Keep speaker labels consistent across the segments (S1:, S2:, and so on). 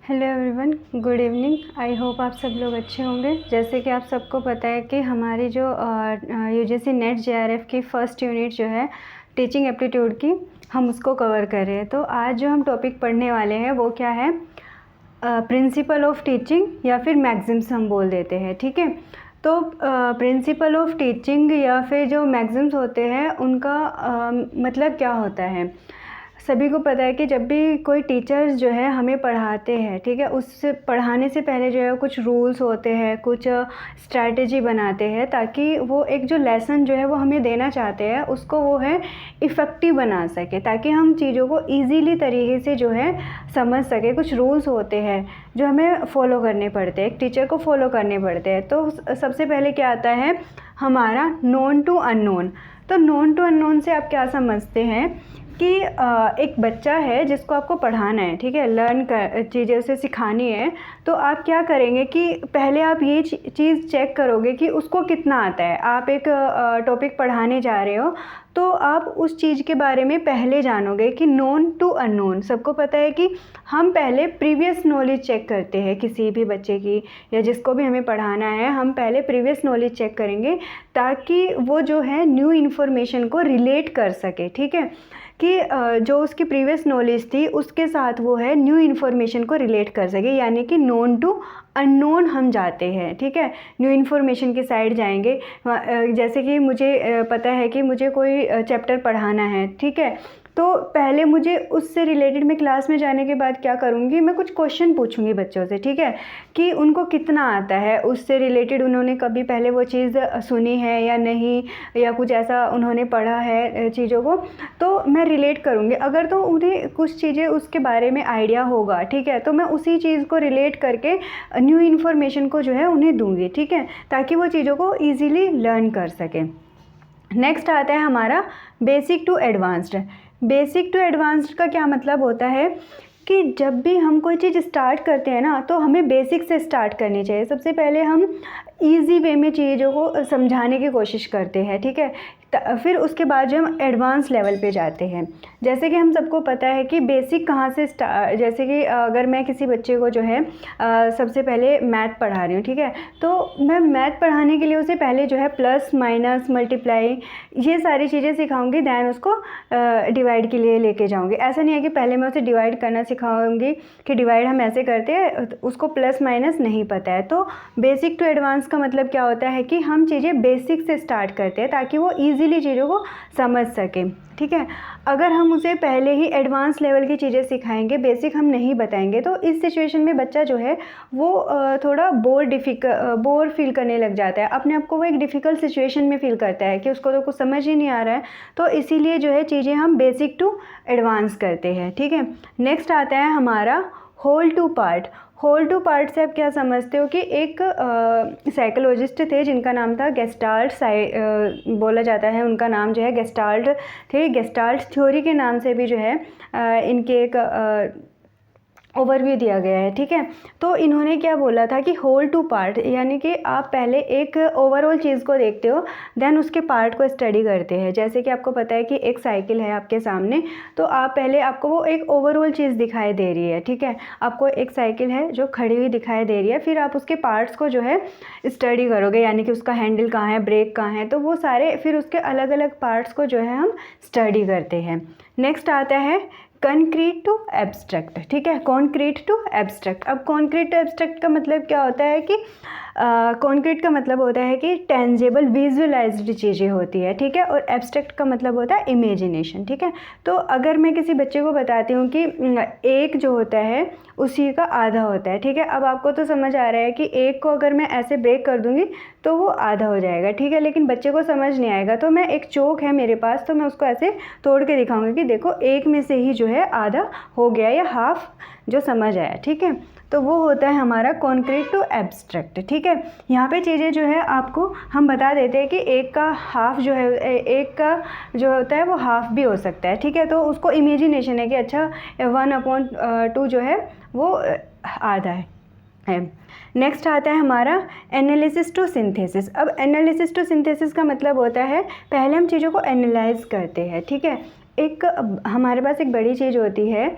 S1: Hello everyone, good evening. I hope आप सब लोग अच्छे होंगे। जैसे कि आप सबको पता है कि हमारी जो यूजीसी नेट जेआरएफ की फ़र्स्ट यूनिट जो है टीचिंग एप्टीट्यूड की, हम उसको कवर कर रहे हैं। तो आज जो हम टॉपिक पढ़ने वाले हैं वो क्या है, प्रिंसिपल ऑफ टीचिंग या फिर मैक्सिम्स हम बोल देते हैं। ठीक है, तो प्रिंसिपल ऑफ टीचिंग या फिर जो मैक्सिम्स होते हैं उनका मतलब क्या होता है। सभी को पता है कि जब भी कोई टीचर्स जो है हमें पढ़ाते हैं, ठीक है, उससे पढ़ाने से पहले जो है कुछ रूल्स होते हैं, कुछ स्ट्रैटेजी बनाते हैं ताकि वो एक जो लेसन जो है वो हमें देना चाहते हैं उसको वो है इफ़ेक्टिव बना सके, ताकि हम चीज़ों को इजीली तरीके से जो है समझ सके। कुछ रूल्स होते हैं जो हमें फॉलो करने पड़ते हैं, एक टीचर को फॉलो करने पड़ते हैं। तो सबसे पहले क्या आता है हमारा नोन टू अननोन। तो नोन टू अननोन से आप क्या समझते हैं कि एक बच्चा है जिसको आपको पढ़ाना है, ठीक है, लर्न कर चीज़ें उसे सिखानी है। तो आप क्या करेंगे कि पहले आप ये चीज़ चेक करोगे कि उसको कितना आता है। आप एक टॉपिक पढ़ाने जा रहे हो तो आप उस चीज़ के बारे में पहले जानोगे कि नोन टू अननोन। सबको पता है कि हम पहले प्रीवियस नॉलेज चेक करते हैं किसी भी बच्चे की या जिसको भी हमें पढ़ाना है। हम पहले प्रीवियस नॉलेज चेक करेंगे ताकि वो जो है न्यू इन्फॉर्मेशन को रिलेट कर सके, ठीक है, कि जो उसकी प्रीवियस नॉलेज थी उसके साथ वो है न्यू इन्फॉर्मेशन को रिलेट कर सके, यानी कि नोन टू अननोन हम जाते हैं। ठीक है, न्यू इन्फॉर्मेशन की साइड जाएंगे। जैसे कि मुझे पता है कि मुझे कोई चैप्टर पढ़ाना है, ठीक है, तो पहले मुझे उससे रिलेटेड मैं क्लास में जाने के बाद क्या करूँगी, मैं कुछ क्वेश्चन पूछूंगी बच्चों से, ठीक है, कि उनको कितना आता है, उससे रिलेटेड उन्होंने कभी पहले वो चीज़ सुनी है या नहीं, या कुछ ऐसा उन्होंने पढ़ा है चीज़ों को, तो मैं रिलेट करूँगी। अगर तो उन्हें कुछ चीज़ें उसके बारे में आइडिया होगा, ठीक है, तो मैं उसी चीज़ को रिलेट करके न्यू इन्फॉर्मेशन को जो है उन्हें दूँगी, ठीक है, ताकि वो चीज़ों को ईज़िली लर्न कर सकें। नेक्स्ट आता है हमारा basic to advanced. Basic to advanced का क्या मतलब होता है कि जब भी हम कोई चीज़ स्टार्ट करते हैं ना तो हमें बेसिक से स्टार्ट करनी चाहिए। सबसे पहले हम इजी वे में चीज़ों को समझाने की कोशिश करते हैं, ठीक है, फिर उसके बाद जो हम एडवांस लेवल पे जाते हैं। जैसे कि हम सबको पता है कि बेसिक कहाँ से जैसे कि अगर मैं किसी बच्चे को जो है सबसे पहले मैथ पढ़ा रही हूँ, ठीक है, तो मैं मैथ पढ़ाने के लिए उसे पहले जो है प्लस माइनस मल्टीप्लाई ये सारी चीज़ें सिखाऊंगी, दैन उसको डिवाइड के लिए लेके जाऊंगी। ऐसा नहीं है कि पहले मैं उसे डिवाइड करना सिखाऊंगी कि डिवाइड हम ऐसे करते हैं, उसको प्लस माइनस नहीं पता है। तो बेसिक टू एडवांस का मतलब क्या होता है कि हम चीज़ें बेसिक से स्टार्ट करते हैं ताकि वो ईजिली चीज़ों को समझ सकें, ठीक है। अगर हम उसे पहले ही एडवांस लेवल की चीज़ें सिखाएंगे, बेसिक हम नहीं बताएंगे, तो इस सिचुएशन में बच्चा जो है वो थोड़ा बोर फील करने लग जाता है, अपने आप को वो एक डिफ़िकल्ट सिचुएशन में फील करता है कि उसको तो कुछ समझ ही नहीं आ रहा है। तो इसीलिए जो है चीज़ें हम बेसिक टू एडवांस करते हैं, ठीक है। नेक्स्ट आता है हमारा whole to part. Whole to part से आप क्या समझते हो कि एक साइकोलॉजिस्ट थे जिनका नाम था गेस्टाल्ट, बोला जाता है उनका नाम जो है गेस्टाल्ट थे। गेस्टाल्ट थ्योरी के नाम से भी जो है इनके एक ओवरव्यू दिया गया है, ठीक है। तो इन्होंने क्या बोला था कि होल टू पार्ट, यानी कि आप पहले एक ओवरऑल चीज़ को देखते हो, देन उसके पार्ट को स्टडी करते हैं। जैसे कि आपको पता है कि एक साइकिल है आपके सामने, तो आप पहले आपको वो एक ओवरऑल चीज़ दिखाई दे रही है, ठीक है, आपको एक साइकिल है जो खड़ी हुई दिखाई दे रही है, फिर आप उसके पार्ट्स को जो है स्टडी करोगे, यानी कि उसका हैंडल कहाँ है, ब्रेक कहाँ है, तो वो सारे फिर उसके अलग अलग पार्ट्स को जो है हम स्टडी करते हैं। नेक्स्ट आता है कॉन्क्रीट टू एब्स्ट्रैक्ट, ठीक है, कॉन्क्रीट टू एब्स्ट्रैक्ट। अब कॉन्क्रीट टू एब्स्ट्रैक्ट का मतलब क्या होता है कि कॉन्क्रीट का मतलब होता है कि टेंजेबल विजुअलाइज्ड चीज़ें होती है, ठीक है, और एब्स्ट्रैक्ट का मतलब होता है इमेजिनेशन, ठीक है। तो अगर मैं किसी बच्चे को बताती हूँ कि एक जो होता है उसी का आधा होता है, ठीक है, अब आपको तो समझ आ रहा है कि एक को अगर मैं ऐसे ब्रेक कर दूँगी तो वो आधा हो जाएगा, ठीक है, लेकिन बच्चे को समझ नहीं आएगा। तो मैं एक चौक है मेरे पास, तो मैं उसको ऐसे तोड़ के दिखाऊंगी कि देखो एक में से ही जो है आधा हो गया या हाफ जो समझ आया, ठीक है। तो वो होता है हमारा कॉन्क्रीट टू एब्स्ट्रैक्ट, ठीक है। यहाँ पे चीज़ें जो है आपको हम बता देते हैं कि एक का हाफ जो है, एक का जो होता है वो हाफ भी हो सकता है, ठीक है, तो उसको इमेजिनेशन है कि अच्छा 1/2 जो है वो आधा है। नेक्स्ट आता है हमारा एनालिसिस टू सिंथेसिस। अब एनालिसिस टू सिंथेसिस का मतलब होता है पहले हम चीज़ों को एनालाइज करते हैं, ठीक है। एक हमारे पास एक बड़ी चीज़ होती है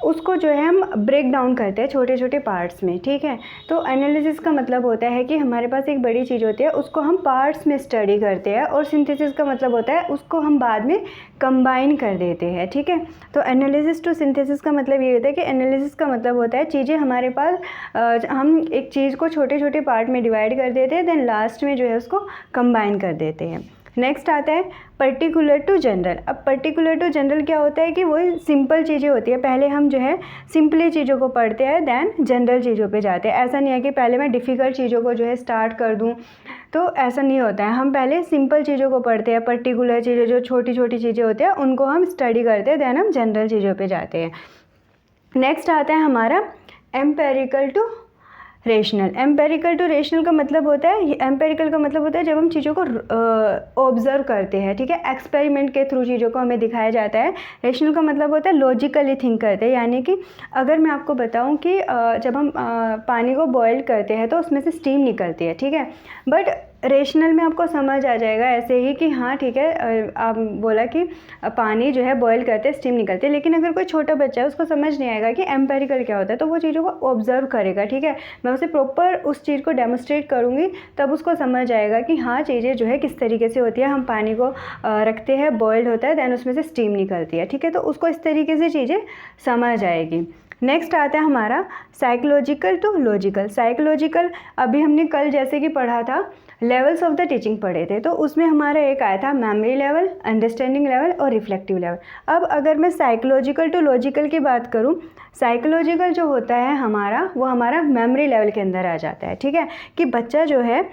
S1: उसको जो है हम ब्रेक डाउन करते हैं छोटे छोटे पार्ट्स में, ठीक है। तो एनालिसिस का मतलब होता है कि हमारे पास एक बड़ी चीज़ होती है, उसको हम पार्ट्स में स्टडी करते हैं, और सिंथेसिस का मतलब होता है उसको हम बाद में कंबाइन कर देते हैं, ठीक है। तो एनालिसिस टू सिंथेसिस का मतलब ये होता है कि एनालिसिस का मतलब होता है चीज़ें हमारे पास हम एक चीज़ को छोटे छोटे पार्ट में डिवाइड कर देते हैं, देन लास्ट में जो है उसको कंबाइन कर देते हैं। नेक्स्ट आता है पर्टिकुलर टू जनरल। अब पर्टिकुलर टू जनरल क्या होता है कि वो सिंपल चीज़ें होती है, पहले हम जो है सिंपली चीज़ों को पढ़ते हैं देन जनरल चीज़ों पे जाते हैं। ऐसा नहीं है कि पहले मैं डिफ़िकल्ट चीज़ों को जो है स्टार्ट कर दूं, तो ऐसा नहीं होता है। हम पहले सिंपल चीज़ों को पढ़ते हैं, पर्टिकुलर चीज़ें जो छोटी छोटी चीज़ें होती हैं उनको हम स्टडी करते हैं, देन हम जनरल चीज़ों पर जाते हैं। नेक्स्ट आता है हमारा empirical to rational. Empirical to rational का मतलब होता है, एम्पेरिकल का मतलब होता है जब हम चीज़ों को ऑब्ज़र्व करते हैं, ठीक है, एक्सपेरिमेंट के थ्रू चीज़ों को हमें दिखाया जाता है। रेशनल का मतलब होता है लॉजिकली थिंक करते हैं, यानी कि अगर मैं आपको बताऊं कि जब हम पानी को बॉयल करते हैं तो उसमें से स्टीम निकलती है, ठीक है, बट रेशनल में आपको समझ आ जाएगा ऐसे ही कि हाँ ठीक है, आप बोला कि पानी जो है बॉयल करते स्टीम निकलती है, लेकिन अगर कोई छोटा बच्चा है उसको समझ नहीं आएगा कि एम्पेरिकल क्या होता है, तो वो चीज़ों को ऑब्जर्व करेगा, ठीक है। मैं उसे प्रॉपर उस चीज़ को डेमोस्ट्रेट करूँगी, तब उसको समझ आएगा कि हाँ चीज़ें जो है किस तरीके से होती है। हम पानी को रखते हैं, बॉयल होता है, दैन उसमें से स्टीम निकलती है, ठीक है, तो उसको इस तरीके से चीज़ें समझ आएगी। नेक्स्ट आता है हमारा साइकोलॉजिकल टू लॉजिकल। साइकोलॉजिकल अभी हमने कल जैसे कि पढ़ा था, लेवल्स ऑफ द टीचिंग पढ़े थे, तो उसमें हमारा एक आया था मेमोरी लेवल, अंडरस्टैंडिंग लेवल और रिफ्लेक्टिव लेवल। अब अगर मैं साइकोलॉजिकल टू लॉजिकल की बात करूं, साइकोलॉजिकल जो होता है हमारा, वो हमारा मेमोरी लेवल के अंदर आ जाता है, ठीक है, कि बच्चा जो है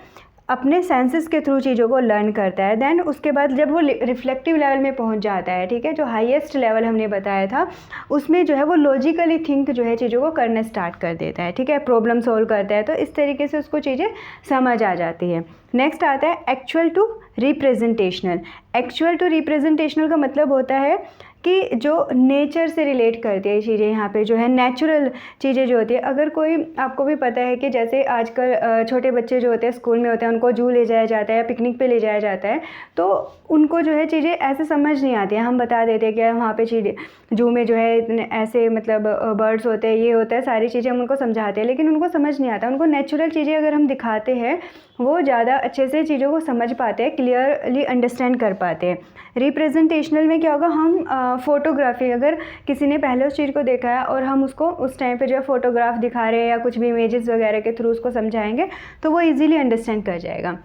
S1: अपने सेंसेस के थ्रू चीज़ों को लर्न करता है। देन उसके बाद जब वो रिफ्लेक्टिव लेवल में पहुंच जाता है, ठीक है, जो हाईएस्ट लेवल हमने बताया था, उसमें जो है वो लॉजिकली थिंक जो है चीज़ों को करना स्टार्ट कर देता है, ठीक है, प्रॉब्लम सॉल्व करता है, तो इस तरीके से उसको चीज़ें समझ आ जाती है। नेक्स्ट आता है actual to representational. Actual to representational का मतलब होता है कि जो नेचर से रिलेट करती है चीज़ें, यहाँ पे जो है नेचुरल चीज़ें जो होती है। अगर कोई, आपको भी पता है कि जैसे आजकल छोटे बच्चे जो होते हैं स्कूल में होते हैं, उनको जू ले जाया जाता है, पिकनिक पे ले जाया जाता है, तो उनको जो है चीज़ें ऐसे समझ नहीं आती हैं। हम बता देते हैं कि वहाँ पे चीज़ें जू में जो है इतने ऐसे मतलब बर्ड्स होते हैं, ये होता है, सारी चीज़ें हम उनको समझाते हैं, लेकिन उनको समझ नहीं आता। उनको नेचुरल चीज़ें अगर हम दिखाते हैं, वो ज़्यादा अच्छे से चीज़ों को समझ पाते हैं, क्लियरली अंडरस्टैंड कर पाते हैं। रिप्रेजेंटेशनल में क्या होगा, हम फ़ोटोग्राफी, अगर किसी ने पहले उस चीज़ को देखा है और हम उसको उस टाइम पे जो है फ़ोटोग्राफ दिखा रहे हैं या कुछ भी इमेजेस वगैरह के थ्रू उसको समझाएंगे, तो वो इजीली अंडरस्टैंड कर जाएगा।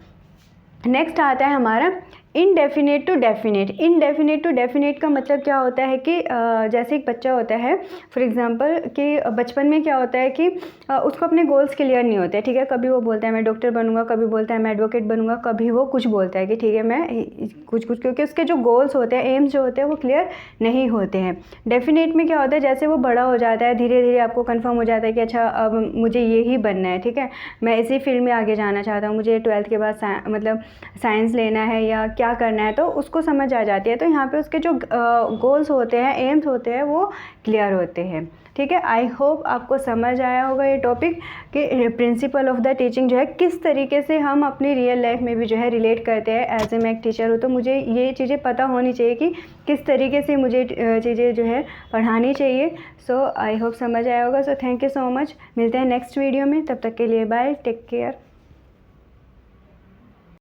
S1: नेक्स्ट आता है हमारा indefinite to definite. Indefinite to definite का मतलब क्या होता है कि जैसे एक बच्चा होता है, फॉर एग्जांपल कि बचपन में क्या होता है कि उसको अपने गोल्स क्लियर नहीं होते, ठीक है, कभी वो बोलता है मैं डॉक्टर बनूंगा, कभी बोलता है मैं एडवोकेट बनूंगा, कभी वो कुछ बोलता है कि ठीक है मैं कुछ, क्योंकि उसके जो गोल्स होते हैं, एम्स जो होते हैं, वो क्लियर नहीं होते हैं। डेफिनेट में क्या होता है, जैसे वो बड़ा हो जाता है, धीरे धीरे आपको कन्फर्म हो जाता है कि अच्छा अब मुझे ये ही बनना है, ठीक है, मैं इसी फील्ड में आगे जाना चाहता हूँ, मुझे 12th के बाद मतलब साइंस लेना है या क्या करना है, तो उसको समझ आ जाती है। तो यहाँ पे उसके जो गोल्स होते हैं, एम्स होते हैं, वो क्लियर होते हैं, ठीक है। आई होप आपको समझ आया होगा ये टॉपिक कि प्रिंसिपल ऑफ द टीचिंग जो है किस तरीके से हम अपनी रियल लाइफ में भी जो है रिलेट करते हैं। एज ए मैं एक टीचर हूँ, तो मुझे ये चीज़ें पता होनी चाहिए कि किस तरीके से मुझे चीज़ें जो है पढ़ानी चाहिए। सो आई होप समझ आया होगा। So thank you so much, मिलते हैं नेक्स्ट वीडियो में, तब तक के लिए बाय, टेक केयर।